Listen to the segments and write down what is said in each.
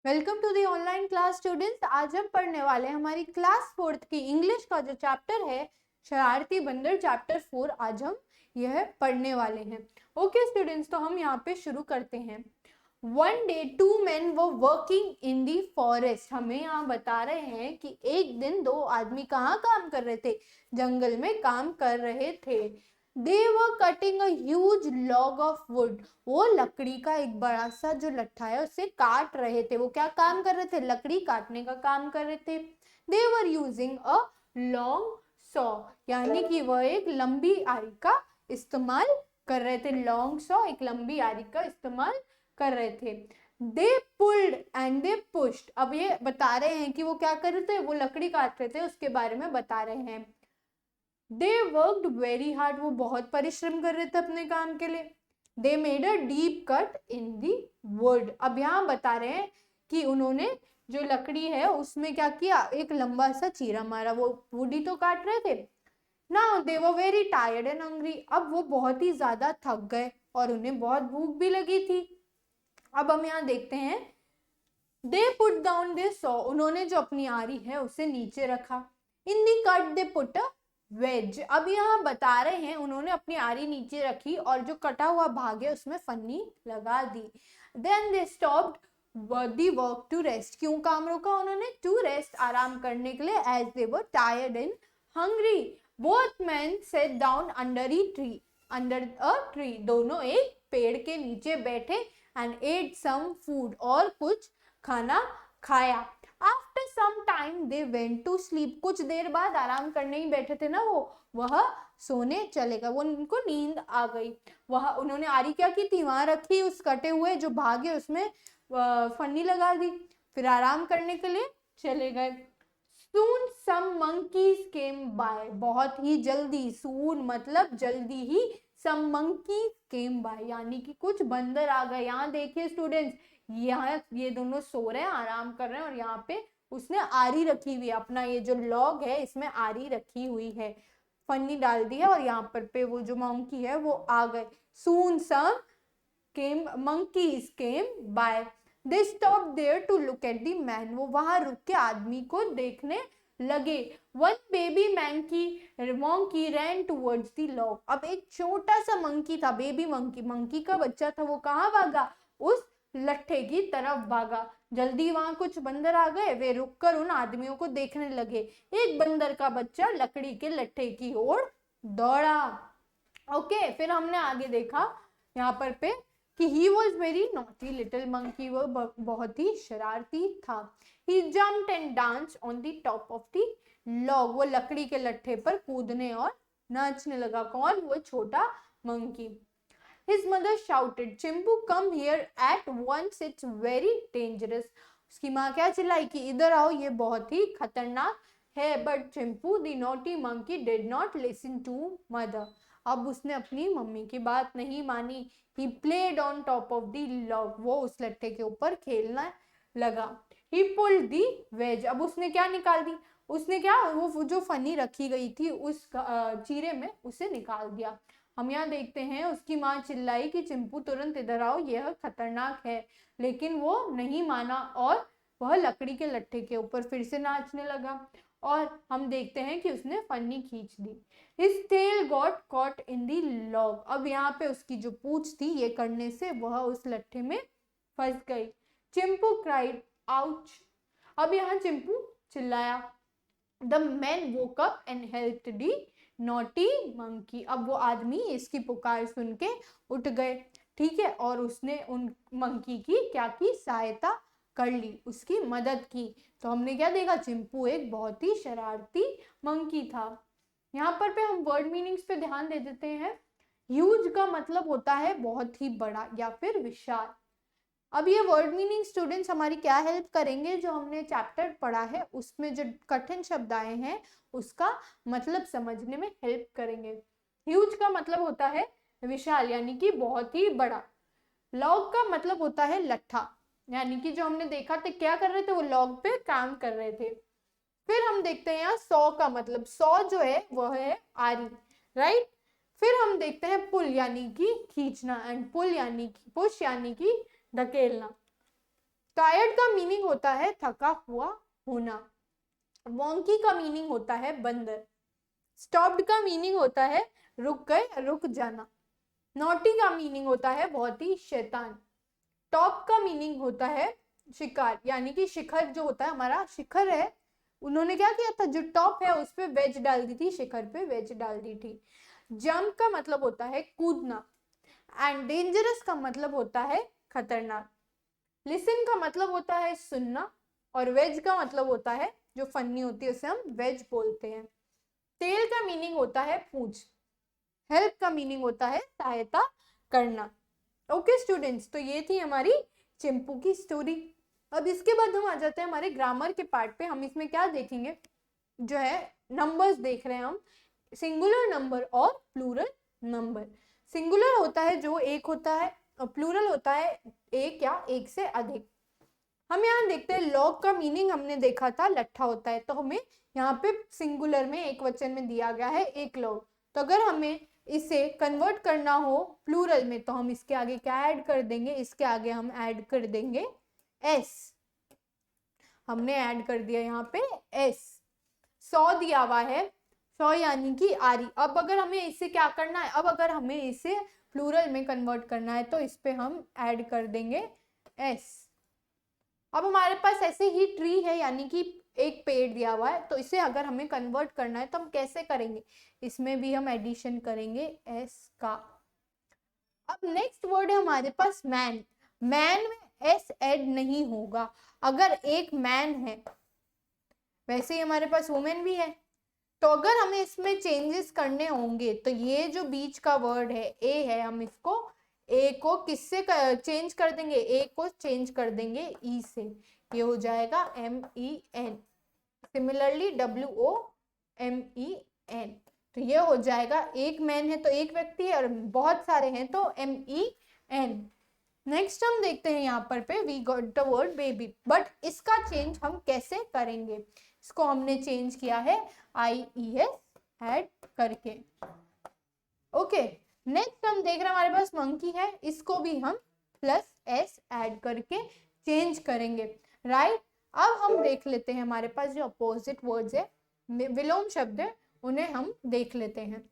Welcome to the online class students. आज हम पढ़ने वाले हैं हमारी क्लास 4th की इंग्लिश का जो चैप्टर है शरारती बंदर, चैप्टर 4। आज हम यह पढ़ने वाले हैं। ओके स्टूडेंट्स, तो हम यहाँ पे शुरू करते हैं। One day two man were working in the forest. हमें यहाँ बता रहे हैं कि एक दिन दो आदमी कहाँ काम कर रहे थे? जंगल में काम कर रहे थे। They were cutting a huge log of wood. वो लकड़ी का एक बड़ा सा जो लट्ठा है उसे काट रहे थे। वो क्या काम कर रहे थे? लकड़ी काटने का काम कर रहे थे। They were using a long saw, यानी कि वह एक लंबी आरी का इस्तेमाल कर रहे थे। लॉन्ग सॉ, एक लंबी आरी का इस्तेमाल कर रहे थे। They pulled and they pushed. अब ये बता रहे हैं कि वो क्या कर रहे थे? वो लकड़ी काट रहे थे, उसके बारे में बता रहे हैं। They worked very hard. वो बहुत परिश्रम कर रहे थे अपने काम के लिए। They made a deep cut in the wood. अब यहाँ बता रहे हैं कि उन्होंने जो लकड़ी है उसमें क्या किया? एक लंबा सा चीरा मारा। वो वुड ही तो काट रहे थे। Now they were very tired and hungry. अब वो बहुत ही ज्यादा थक गए और उन्हें बहुत भूख भी लगी थी। अब हम यहाँ देखते हैं, They put down their saw. उन्होंने जो अपनी आरी है उसे नीचे रखा। In the cut they put a wedge. अब यहाँ बता रहे हैं उन्होंने अपनी आरी नीचे रखी और जो कटा हुआ भाग है उसमें फन्नी लगा दी। Then they stopped the work to rest. क्यों काम रोका उन्होंने? To rest, आराम करने के लिए। As they were tired and hungry. Both men sat down under a tree. Under a tree. दोनों एक पेड़ के नीचे बैठे and ate some food. और कुछ खाना खाया। After some time they went to sleep. कुछ देर बाद, आराम करने ही बैठे थे ना वह सोने चले गए। वो उनको नींद आ गई। वह उन्होंने आरी क्या की थी? वहां रखी, उस कटे हुए जो भाग है उसमें फन्नी लगा दी, फिर आराम करने के लिए चले गए। Soon some monkeys came by. बहुत ही जल्दी, soon मतलब जल्दी ही, some monkeys came by यानी कि कुछ बंदर आ गए। यहाँ देखिए स्टूडेंट्स, यहाँ ये दोनों सो रहे हैं, आराम कर रहे हैं और यहाँ पे उसने आरी रखी हुई है। अपना ये जो लॉग है इसमें आरी रखी हुई है, फन्नी डाल दी है और यहाँ पर पे वो जो मंकी है वो आ गए। Soon some monkeys came by. They stopped there to look at the man. वो वहां रुक के आदमी को देखने लगे। One baby monkey ran towards the log. अब एक छोटा सा मंकी था, बेबी मंकी का बच्चा था। वो कहाँ भागा? उस लट्ठे की तरफ भागा। जल्दी वहां कुछ बंदर आ गए, वे रुककर उन आदमियों को देखने लगे। एक बंदर का बच्चा लकड़ी के लट्ठे की ओर दौड़ा। ओके, फिर हमने आगे देखा यहाँ पर पे कि he was very naughty little monkey. वो बहुत ही शरारती था। He jumped and danced on the top of the log. वो लकड़ी के लट्ठे पर कूदने और नाचने लगा। कौन? वो छोटा monkey. His mother shouted, Chimpu, come here at once. It's very dangerous. उसकी माँ क्या चिल्लाई कि इधर आओ, ये बहुत ही खतरनाक है। But Chimpu, the naughty monkey, did not listen to mother. अब उसने अपनी मम्मी की बात नहीं मानी। He played on top of the log. वो उस लट्ठे के ऊपर खेलना लगा। He pulled the wedge. अब उसने क्या निकाल दी? उसने क्या, वो जो फनी रखी गई थी उस चीरे में, उसे निकाल दिया। हम यहाँ देखते हैं उसकी माँ चिल्लाई कि चिंपू तुरंत इधर आओ, यह खतरनाक है। लेकिन वो नहीं माना और वह लकड़ी के लट्ठे के ऊपर फिर से नाचने लगा और हम देखते हैं कि उसने फन्नी खींच दी। His tail got caught in the log. अब यहाँ पे उसकी जो पूंछ थी, ये करने से वह उस लट्ठे में फंस गई। Chimpu cried ouch. अब यहाँ चिंपू चिल्लाया। The man woke up and helped the naughty monkey. अब वो आदमी इसकी पुकार सुन के उठ गए, ठीक है, और उसने उन मंकी की क्या की? सहायता कर ली, उसकी मदद की। तो हमने क्या देखा? चिंपू एक बहुत ही शरारती मंकी था। यहाँ पर पे हम वर्ड मीनिंग्स पे ध्यान दे देते हैं। ह्यूज का मतलब होता है बहुत ही बड़ा या फिर विशाल। अब ये वर्ड मीनिंग स्टूडेंट्स हमारी क्या हेल्प करेंगे? जो हमने चैप्टर पढ़ा है उसमें जो कठिन शब्द आए हैं उसका मतलब समझने में हेल्प करेंगे। ह्यूज का मतलब होता है विशाल यानी कि बहुत ही बड़ा। लॉग का मतलब होता है लट्ठा, यानी कि जो हमने देखा था क्या कर रहे थे? वो लॉग पे काम कर रहे थे। फिर हम देखते हैं यहाँ सॉ का मतलब, सॉ जो है वह है आरी, राइट। फिर हम देखते हैं पुल यानी कि खींचना एंड पुल यानी कि पुश यानी कि धकेलना। टायर्ड का मीनिंग होता है थका हुआ होना। वॉन्की का मीनिंग होता है बंदर। स्टॉप्ड का मीनिंग होता है रुक गए, रुक जाना। नॉटी का मीनिंग होता है बहुत ही शैतान। टॉप का मीनिंग होता है शिकार, यानी कि शिखर जो होता है, हमारा शिखर है, उन्होंने क्या किया था, जो टॉप है उस पे वेज डाल दी थी, शिखर पे वेज डाल दी थी। जंप का मतलब होता है कूदना। एंड डेंजरस का मतलब होता है खतरनाक। लिसन का मतलब होता है सुनना। और वेज का मतलब होता है जो फन्नी होती है उसे हम वेज बोलते हैं। टेल का मीनिंग होता है पूंछ। हेल्प का मीनिंग होता है सहायता करना। ओके स्टूडेंट्स, तो ये थी हमारी चिंपू की स्टोरी। अब इसके बाद हम आ जाते हैं हमारे ग्रामर के पार्ट पे। हम इसमें क्या देखेंगे, जो है नंबर्स देख रहे हैं हम, सिंगुलर नंबर और प्लूरल नंबर। सिंगुलर होता है जो एक होता है और प्लूरल होता है एक या एक से अधिक। हम यहाँ देखते हैं लॉग का मीनिंग हमने देखा था लट्ठा होता है, तो हमें यहाँ पे सिंगुलर में एक वचन में दिया गया है एक लॉग। तो अगर हमें इसे कन्वर्ट करना हो प्लूरल में तो हम इसके आगे क्या ऐड कर देंगे, इसके आगे हम ऐड कर देंगे एस। हमने ऐड कर दिया यहाँ पे एस। 100 दिया हुआ है, 100 यानी कि आरी। अब अगर हमें इसे क्या करना है, अब अगर हमें इसे प्लूरल में कन्वर्ट करना है तो इस पे हम ऐड कर देंगे एस। अब हमारे पास ऐसे ही ट्री है, यानी कि एक पेड़ दिया हुआ है, तो इसे अगर हमें कन्वर्ट करना है तो हम कैसे करेंगे, इसमें भी हम एडिशन करेंगे एस का। अब नेक्स्ट वर्ड है हमारे पास मैन। मैन में एस ऐड नहीं होगा। अगर एक मैन है, वैसे ही हमारे पास वुमेन भी है, तो अगर हमें इसमें चेंजेस करने होंगे तो ये जो बीच का वर्ड है ए है, हम इसको ए को किससे चेंज कर देंगे, ए को चेंज कर देंगे ई से, ये हो जाएगा MEN। सिमिलरली WOMEN, तो ये हो जाएगा, एक मैन है तो एक व्यक्ति है और बहुत सारे हैं तो MEN। नेक्स्ट हम देखते हैं यहाँ पर पे we got the word baby, but इसका चेंज हम कैसे करेंगे, इसको हमने चेंज किया है IES ऐड करके। ओके, नेक्स्ट हम देख रहे हैं हमारे पास मंकी है, इसको भी हम +S ऐड करके चेंज करेंगे, राइट। अब हम देख लेते हैं हमारे पास जो अपोजिट वर्ड्स है, विलोम शब्द है, उन्हें हम देख लेते हैं।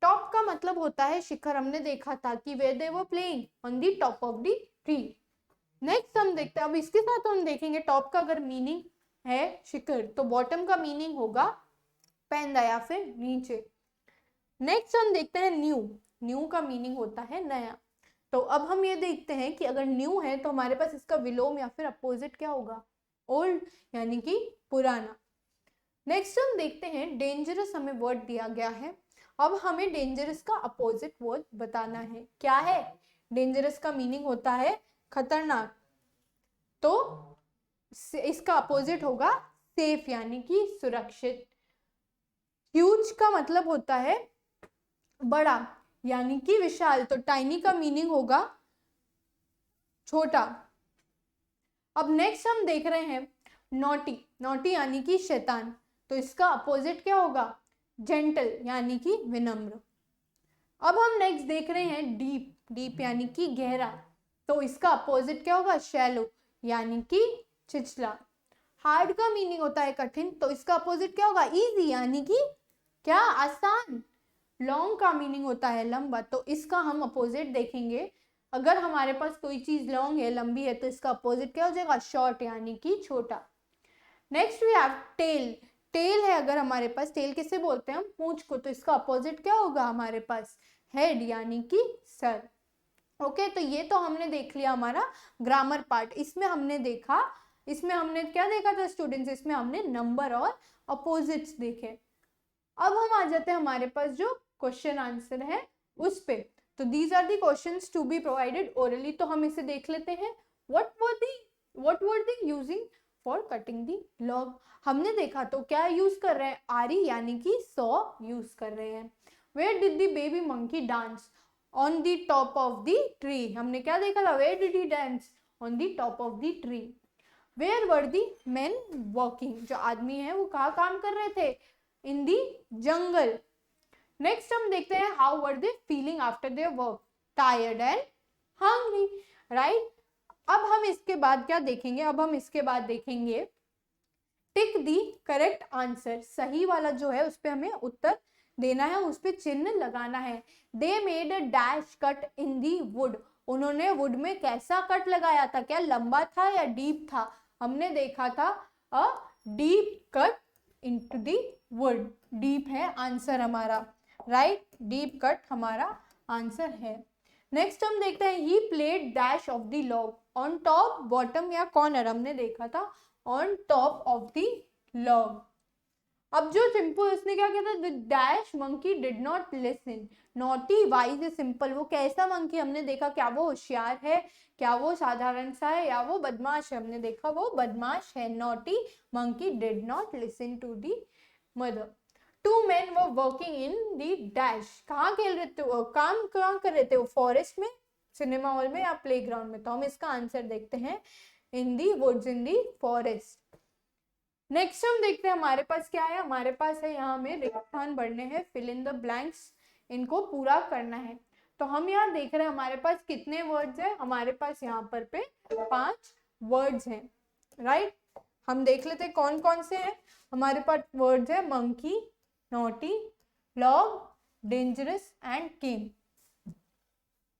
टॉप का मतलब होता है शिखर, हमने देखा था कि where they were playing on the top of the tree। Next हम देखते हैं, अब इसके साथ हम देखेंगे टॉप का अगर मीनिंग है शिखर तो बॉटम का मीनिंग होगा पैंदा या फिर नीचे। नेक्स्ट हम देखते हैं न्यू। न्यू का मीनिंग होता है नया। तो अब हम ये देखते हैं कि अगर न्यू है तो हमारे पास इसका विलोम या फिर अपोजिट क्या होगा, ओल्ड, यानी कि पुराना। नेक्स्ट हम देखते हैं डेंजरस, हमें वर्ड दिया गया है। अब हमें डेंजरस का अपोजिट वर्ड बताना है, क्या है। डेंजरस का मीनिंग होता है खतरनाक, तो इसका अपोजिट होगा सेफ, यानी कि सुरक्षित। ह्यूज का मतलब होता है बड़ा, यानी कि विशाल, तो टाइनी का मीनिंग होगा छोटा। अब नेक्स्ट हम देख रहे हैं नॉटी। नॉटी यानी कि शैतान, तो इसका अपोजिट क्या होगा, जेंटल, यानी कि विनम्र। अब हम नेक्स्ट देख रहे हैं डीप। डीप यानी कि गहरा, तो इसका अपोजिट क्या होगा, शैलो, यानी कि छिछला। हार्ड का मीनिंग होता है कठिन, तो इसका अपोजिट क्या होगा, इजी, यानी कि क्या, आसान। लॉन्ग का मीनिंग होता है लंबा, तो इसका हम अपोजिट देखेंगे। अगर हमारे पास कोई चीज लॉन्ग है, लंबी है, तो इसका अपोजिट क्या हो जाएगा, शॉर्ट, यानी कि छोटा। Next we have tail. Tail है अगर हमारे पास, टेल किसे बोलते हैं हम, पूंछ को, तो इसका अपोजिट क्या होगा हमारे पास, हेड, यानी कि सर। ओके, तो ये तो हमने देख लिया हमारा ग्रामर पार्ट। इसमें हमने देखा, इसमें हमने क्या देखा था स्टूडेंट्स, इसमें हमने नंबर और अपोजिट्स देखे। अब हम आ जाते हैं हमारे पास जो क्वेश्चन आंसर है उस पे। तो these are the questions to be provided orally, तो हम इसे देख लेते हैं। What were they using for cutting the log. हमने देखा तो क्या यूज कर रहे हैं, आरी, यानी कि 100 यूज कर रहे हैं। Where did the baby monkey dance, on the top of the tree. हमने क्या देखा था, where did he dance, on the top of the tree. Where were the men working, जो आदमी है वो कहाँ काम कर रहे थे, इन दी जंगल। नेक्स्ट हम देखते हैं how were they feeling after their work, tired and hungry, right. अब हम इसके बाद क्या देखेंगे, अब हम इसके बाद देखेंगे टिक दी करेक्ट आंसर, सही वाला जो है उस पे हमें उत्तर देना है, उस पे चिन्ह लगाना है। They made a dash cut in the wood, उन्होंने वुड में कैसा कट लगाया था, क्या लंबा था या डीप था? हमने देखा था a deep cut into the wood, deep है आंसर हमारा, राइट, डीप कट हमारा आंसर है। नेक्स्ट हम देखते हैं he played dash of the log, on top bottom या कॉर्नर, हमने देखा था on top of the log. अब जो सिंपल उसने क्या किया था, the dash monkey did not listen, naughty wise simple, वो कैसा मंकी हमने देखा, क्या वो होशियार है, क्या वो साधारण सा है, या वो बदमाश है, हमने देखा वो बदमाश है। Naughty monkey did not listen to the mother. Two man were working in the dash, कहाँ खेल रहे थे वो, काम कहाँ कर रहे थे वो, फॉरेस्ट में, सिनेमा हॉल में या प्लेग्राउंड में? तो हम इसका आंसर देखते हैं in the woods, in the forest. Next हम देखते हैं हमारे पास क्या है, हमारे पास है यहाँ में रिक्त स्थान भरने हैं, फिल इन द ब्लैंक्स, इनको पूरा करना है। तो हम यहाँ देख रहे हैं हमारे पास कितने वर्ड्स हैं, हमारे पास यहाँ पर पे 5 वर्ड्स हैं, राइट। हम देख लेते हैं कौन कौन से हैं। हमारे पास वर्ड्स है monkey, naughty, log, dangerous and came.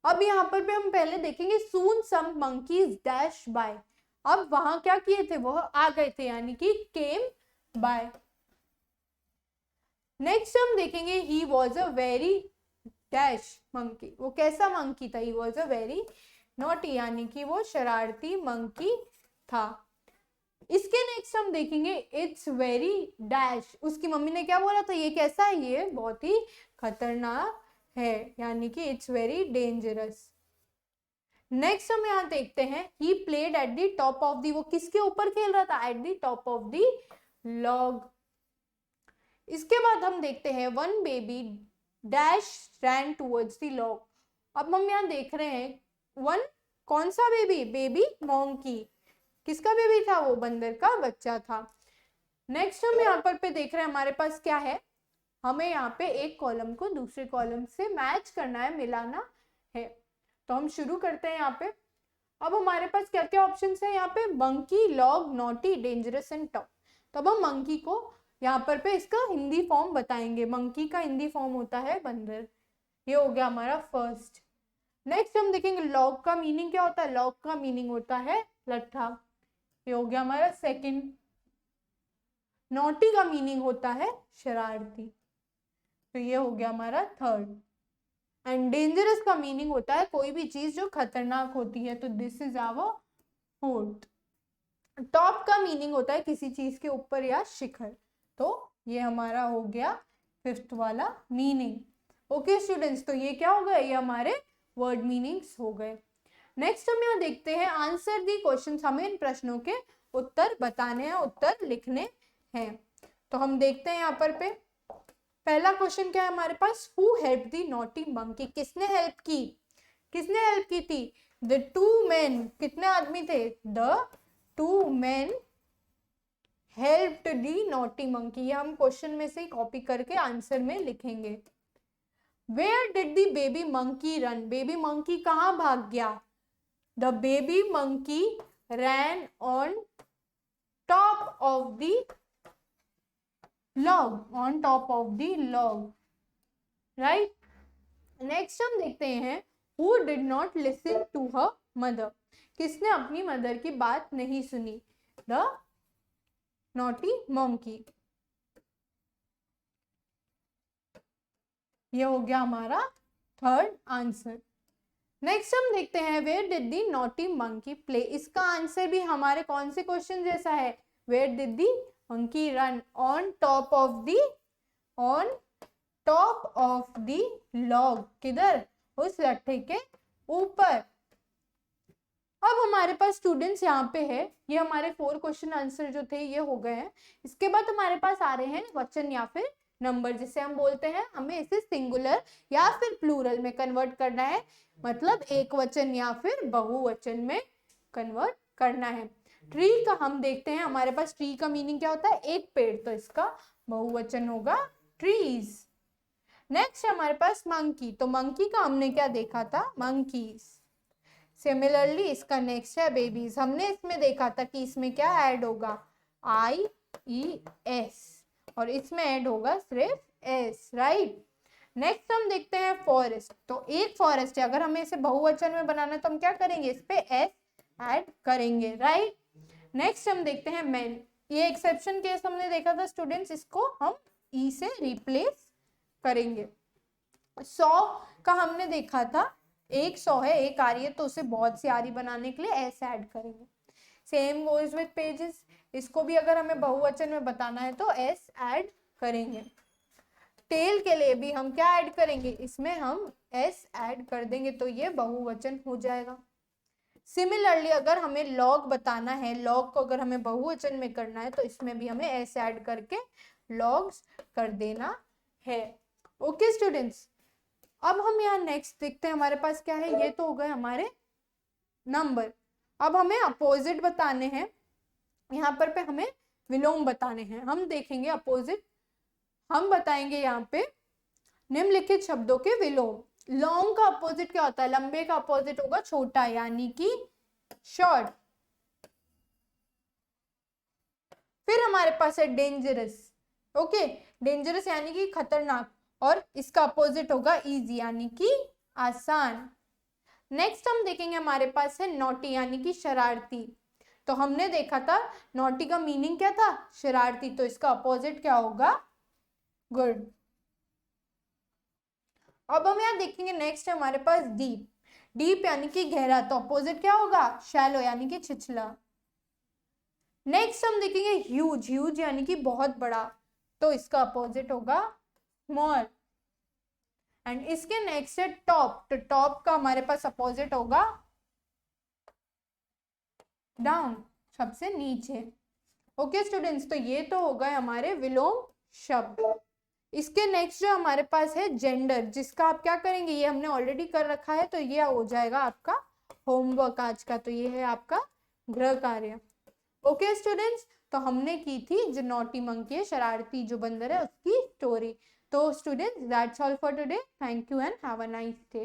अब यहाँ पर पे हम पहले देखेंगे सून सम मंकीज डैश बाय, अब वहां क्या किए थे, वह आ गए थे, यानी कि केम बाय। नेक्स्ट हम देखेंगे he was a very dash monkey, वो कैसा मंकी था, he was a very naughty, यानी कि वो शरारती मंकी था। इसके नेक्स्ट हम देखेंगे इट्स वेरी डैश, उसकी मम्मी ने क्या बोला था, ये कैसा है, ये बहुत ही खतरनाक है, यानी कि इट्स वेरी डेंजरस। नेक्स्ट हम यहाँ देखते हैं he played at the top of दी, वो किसके ऊपर खेल रहा था, at the top of the log. इसके बाद हम देखते हैं one baby dash rain towards the log. अब हम यहाँ देख रहे हैं वन कौन सा बेबी, बेबी मोंकी, किसका बेबी था, वो बंदर का बच्चा था। नेक्स्ट हम यहाँ पर पे देख रहे हैं हमारे पास क्या है, हमें यहाँ पे एक कॉलम को दूसरे कॉलम से मैच करना है, मिलाना है। तो हम शुरू करते हैं यहाँ पे। अब हमारे पास क्या क्या ऑप्शन है यहाँ पे, monkey, log, naughty, dangerous and top. तो अब हम मंकी को यहाँ पर पे इसका हिंदी फॉर्म बताएंगे, मंकी का हिंदी फॉर्म होता है बंदर, ये हो गया हमारा फर्स्ट। नेक्स्ट हम देखेंगे लॉग का मीनिंग क्या होता है, लॉग का मीनिंग होता है लट्ठा, ये हो गया हमारा सेकंड। नॉटी का मीनिंग होता है शरारती, तो ये हो गया हमारा थर्ड। एंड डेंजरस का मीनिंग होता है कोई भी चीज जो खतरनाक होती है, तो this is our fourth. Top का मीनिंग होता है किसी चीज के ऊपर या शिखर, तो ये हमारा हो गया फिफ्थ वाला मीनिंग। ओके स्टूडेंट्स, तो ये क्या हो गया, ये हमारे वर्ड मीनिंग्स हो गए। नेक्स्ट हम यहाँ देखते हैं आंसर दी क्वेश्चन, हमें इन प्रश्नों के उत्तर बताने हैं, उत्तर लिखने हैं। तो हम देखते हैं यहाँ पर पे पहला क्वेश्चन क्या है हमारे पास, who help the naughty monkey, किसने हेल्प की, किसने हेल्प की थी, द टू मैन, कितने आदमी थे, the two man helped the naughty monkey, ये हम क्वेश्चन में से ही कॉपी करके आंसर में लिखेंगे। Where did the baby monkey run, baby monkey कहाँ भाग गया, the baby monkey ran on top of the log, on top of the log, right? Next हम देखते हैं who did not listen to her mother, किसने अपनी mother की बात नहीं सुनी, the naughty monkey, ये हो गया हमारा थर्ड आंसर। नेक्स्ट हम देखते हैं where did the naughty monkey play, इसका आंसर भी हमारे कौन से क्वेश्चन जैसा है, where did the monkey run, on top of the log, किधर, उस लट्ठे के ऊपर। अब हमारे पास स्टूडेंट्स यहाँ पे है, ये हमारे 4 क्वेश्चन आंसर जो थे ये हो गए हैं। इसके बाद हमारे पास आ रहे हैं वचन या फिर नंबर, जिसे हम बोलते हैं, हमें इसे सिंगुलर या फिर प्लूरल में कन्वर्ट करना है, मतलब एक वचन या फिर बहुवचन में कन्वर्ट करना है। ट्री का हम देखते हैं, हमारे पास ट्री का मीनिंग क्या होता है, एक पेड़, तो इसका बहुवचन होगा ट्रीज। नेक्स्ट हमारे पास मंकी, तो मंकी का हमने क्या देखा था, मंकीज। सिमिलरली इसका नेक्स्ट है बेबीज। हमने इसमें देखा था कि इसमें क्या ऐड होगा, IES, और इसमें ऐड होगा सिर्फ S, राइट। नेक्स्ट हम देखते हैं फॉरेस्ट। तो एक फॉरेस्ट है, अगर हमें इसे बहुवचन में बनाना है तो हम क्या करेंगे, इस पे S ऐड करेंगे, राइट। नेक्स्ट हम देखते हैं मैन। ये एक्सेप्शन केस हमने देखा था स्टूडेंट्स, इसको हम E से रिप्लेस करेंगे। 100 का हमने देखा था, एक 100 है, एक आ रही है, तो उसे बहुत सी आ रही बनाने के लिए S ऐड करेंगे। सेम गोज विथ पेजेस, इसको भी अगर हमें बहुवचन में बताना है तो S ऐड करेंगे। टेल के लिए भी हम क्या ऐड करेंगे, इसमें हम S ऐड कर देंगे, तो ये बहुवचन हो जाएगा। सिमिलरली अगर हमें लॉग बताना है, लॉग को अगर हमें बहुवचन में करना है तो इसमें भी हमें S ऐड करके लॉग्स कर देना है। ओके स्टूडेंट्स, अब हम यहाँ नेक्स्ट देखते हैं हमारे पास क्या है। ये तो हो गए हमारे नंबर। अब हमें अपोजिट बताने हैं, यहाँ पर पे हमें विलोम बताने हैं। हम देखेंगे अपोजिट, हम बताएंगे यहाँ पे निम्नलिखित शब्दों के विलोम। लॉन्ग का अपोजिट क्या होता है, लंबे का अपोजिट होगा छोटा, यानी कि शॉर्ट। फिर हमारे पास है डेंजरस। ओके, डेंजरस यानी कि खतरनाक, और इसका अपोजिट होगा इजी, यानी कि आसान। नेक्स्ट हम देखेंगे हमारे पास है नॉटी, यानी कि शरारती। तो हमने देखा था नॉटी का मीनिंग क्या था, शरारती, तो इसका अपोजिट क्या होगा, गुड। अब हम यहाँ देखेंगे नेक्स्ट है हमारे पास डीप। डीप यानी कि गहरा, तो अपोजिट क्या होगा, शैलो यानी कि छिछला। नेक्स्ट हम देखेंगे ह्यूज। ह्यूज यानी कि बहुत बड़ा, तो इसका अपोजिट होगा स्मॉल। एंड इसके नेक्स्ट है टॉप। तो टॉप का हमारे पास अपोजिट होगा डाउन, सबसे नीचे। ओके स्टूडेंट्स, तो ये तो हो गए हमारे विलोम शब्द। इसके नेक्स्ट जो हमारे पास है जेंडर, जिसका आप क्या करेंगे, ये हमने ऑलरेडी कर रखा है, तो ये हो जाएगा आपका होमवर्क आज का। तो ये है आपका गृह कार्य। ओके स्टूडेंट्स, तो हमने की थी जो नॉटी मंकी है, शरारती जो बंदर है, उसकी स्टोरी। तो students that's all for today. Thank you and have a nice day.